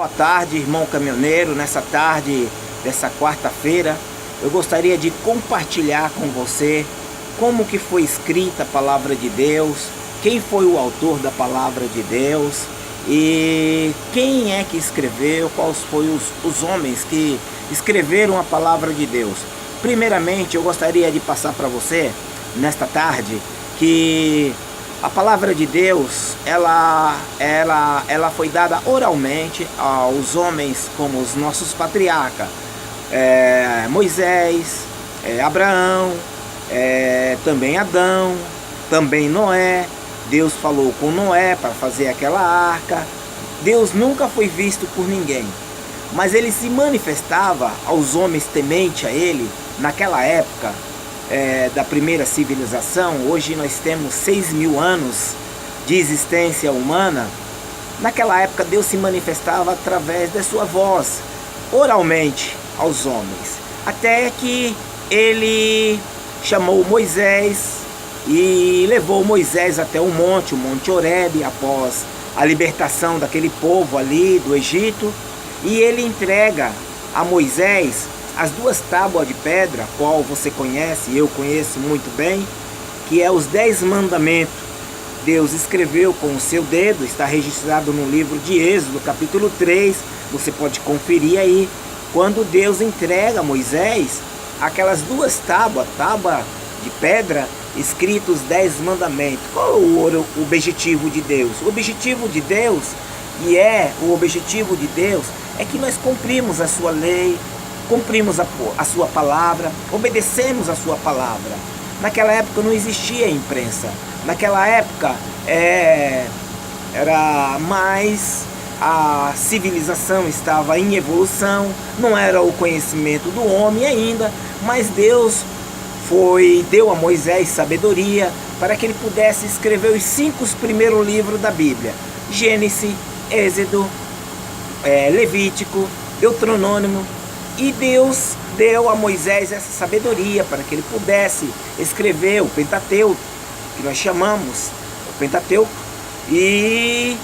Boa tarde, irmão caminhoneiro. Nessa tarde dessa quarta-feira, eu gostaria de compartilhar com você como que foi escrita a palavra de Deus, quem foi o autor da palavra de Deus e quem é que escreveu, quais foram os homens que escreveram a palavra de Deus. Primeiramente, eu gostaria de passar para você, nesta tarde, que a palavra de Deus, ela foi dada oralmente aos homens como os nossos patriarcas, Moisés, Abraão, também Adão, também Noé. Deus falou com Noé para fazer aquela arca. Deus nunca foi visto por ninguém, mas ele se manifestava aos homens tementes a ele naquela época da primeira civilização. Hoje nós temos 6.000 anos de existência humana. Naquela época Deus se manifestava através da sua voz, oralmente aos homens, até que ele chamou Moisés e levou Moisés até o Monte Horebe, após a libertação daquele povo ali do Egito, e ele entrega a Moisés as 2 tábuas de pedra, qual você conhece, eu conheço muito bem, que é os 10 mandamentos. Deus escreveu com o seu dedo, está registrado no livro de Êxodo, capítulo 3, você pode conferir aí, quando Deus entrega a Moisés aquelas 2 tábuas de pedra, escritos 10 mandamentos. Qual o objetivo de Deus? O objetivo de Deus, é que nós cumprimos a sua lei, cumprimos a sua palavra, obedecemos a sua palavra. Naquela época não existia imprensa. Naquela época era mais a civilização estava em evolução, não era o conhecimento do homem ainda, mas Deus deu a Moisés sabedoria para que ele pudesse escrever os 5 primeiros livros da Bíblia: Gênesis, Êxodo, Levítico, Deuteronômio. E Deus deu a Moisés essa sabedoria para que ele pudesse escrever o Pentateuco, que nós chamamos o Pentateuco, e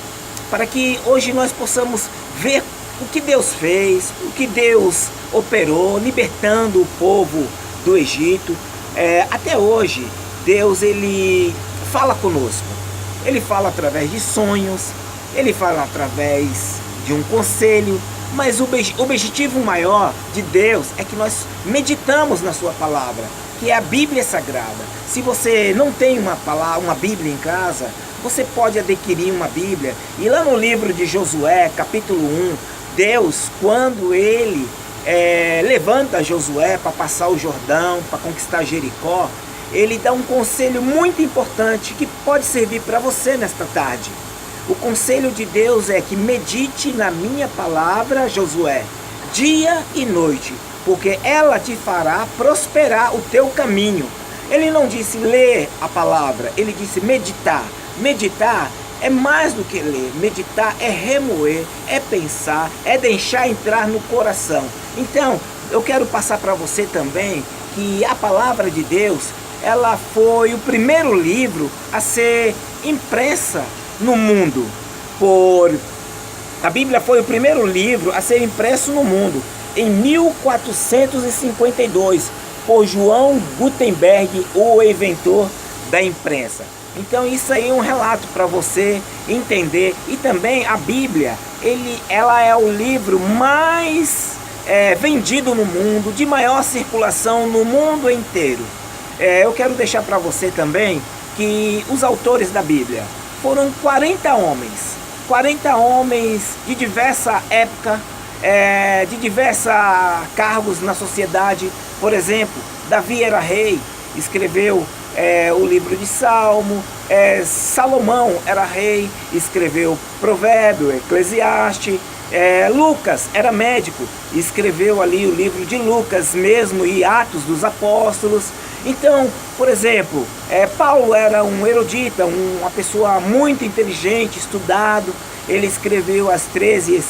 para que hoje nós possamos ver o que Deus fez, o que Deus operou, libertando o povo do Egito. Até hoje, Deus ele fala conosco. Ele fala através de sonhos, ele fala através de um conselho, mas o objetivo maior de Deus é que nós meditamos na sua palavra, que é a Bíblia Sagrada. Se você não tem uma Bíblia em casa, você pode adquirir uma Bíblia. E lá no livro de Josué, capítulo 1, Deus, quando ele levanta Josué para passar o Jordão, para conquistar Jericó, ele dá um conselho muito importante que pode servir para você nesta tarde. O conselho de Deus é que medite na minha palavra, Josué, dia e noite, porque ela te fará prosperar o teu caminho. Ele não disse ler a palavra, ele disse meditar. Meditar é mais do que ler. Meditar é remoer, é pensar, é deixar entrar no coração. Então, eu quero passar para você também que a palavra de Deus, ela foi o primeiro livro a ser impressa no mundo. A Bíblia foi o primeiro livro a ser impresso no mundo em 1452 por João Gutenberg, o inventor da imprensa. Então isso aí é um relato para você entender. E também a Bíblia, ela é o livro mais vendido no mundo, de maior circulação no mundo inteiro. Eu quero deixar para você também que os autores da Bíblia foram 40 homens de diversa época, de diversos cargos na sociedade. Por exemplo, Davi era rei, escreveu o livro de Salmo. Salomão era rei, escreveu Provérbio, Eclesiastes. Lucas era médico, escreveu ali o livro de Lucas mesmo e Atos dos Apóstolos. Então, por exemplo, Paulo era um erudita, uma pessoa muito inteligente, estudado. Ele escreveu as 13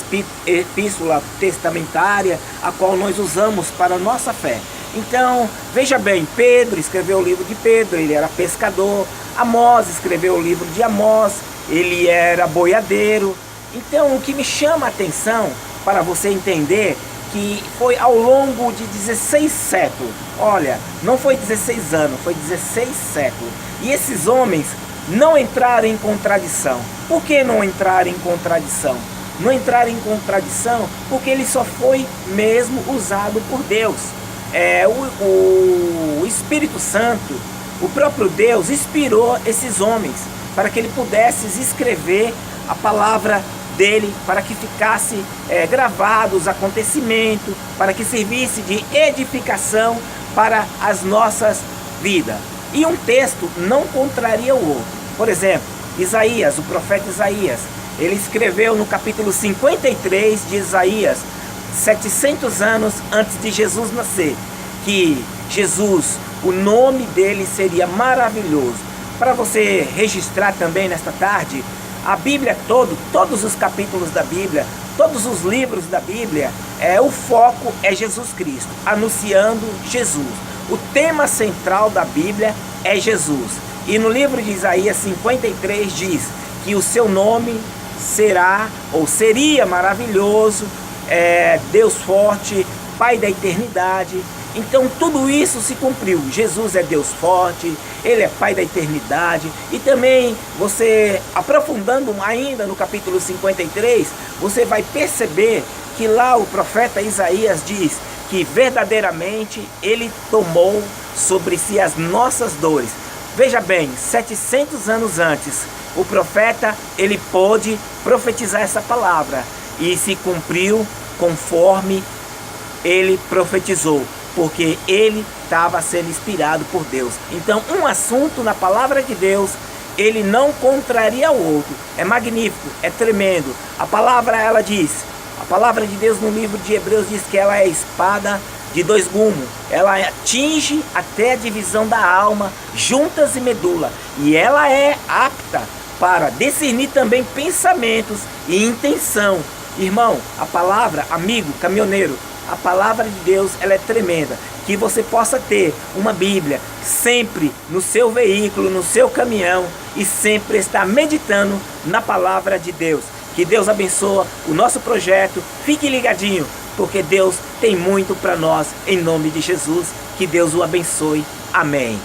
epístolas testamentárias, a qual nós usamos para a nossa fé. Então, veja bem, Pedro escreveu o livro de Pedro, ele era pescador. Amós escreveu o livro de Amós, ele era boiadeiro. Então, o que me chama a atenção, para você entender, que foi ao longo de 16 séculos. Olha, não foi 16 anos, foi 16 séculos. E esses homens não entraram em contradição. Por que não entraram em contradição? Não entraram em contradição porque ele só foi mesmo usado por Deus. O Espírito Santo, o próprio Deus, inspirou esses homens para que ele pudesse escrever a palavra dele, para que ficasse gravado os acontecimentos, para que servisse de edificação para as nossas vidas. E um texto não contraria o outro. Por exemplo, Isaías, o profeta Isaías, ele escreveu no capítulo 53 de Isaías, 700 anos antes de Jesus nascer, que Jesus, o nome dele seria maravilhoso. Para você registrar também nesta tarde, a Bíblia todos os capítulos da Bíblia, todos os livros da Bíblia, o foco é Jesus Cristo, anunciando Jesus. O tema central da Bíblia é Jesus. E no livro de Isaías 53 diz que o seu nome será, ou seria maravilhoso, Deus forte, Pai da eternidade. Então tudo isso se cumpriu. Jesus é Deus forte, Ele é Pai da eternidade. E também você, aprofundando ainda no capítulo 53, você vai perceber que lá o profeta Isaías diz que verdadeiramente Ele tomou sobre si as nossas dores. Veja bem, 700 anos antes, o profeta, ele pôde profetizar essa palavra. E se cumpriu conforme ele profetizou, porque ele estava sendo inspirado por Deus. Então, um assunto na palavra de Deus, ele não contraria o outro. É magnífico, é tremendo. A palavra, ela diz, a palavra de Deus no livro de Hebreus diz que ela é a espada de dois gumes. Ela atinge até a divisão da alma, juntas e medula. E ela é apta para discernir também pensamentos e intenção. Irmão, a palavra, amigo, caminhoneiro, a palavra de Deus, ela é tremenda. Que você possa ter uma Bíblia sempre no seu veículo, no seu caminhão, e sempre estar meditando na palavra de Deus. Que Deus abençoe o nosso projeto. Fique ligadinho, porque Deus tem muito para nós, em nome de Jesus. Que Deus o abençoe. Amém.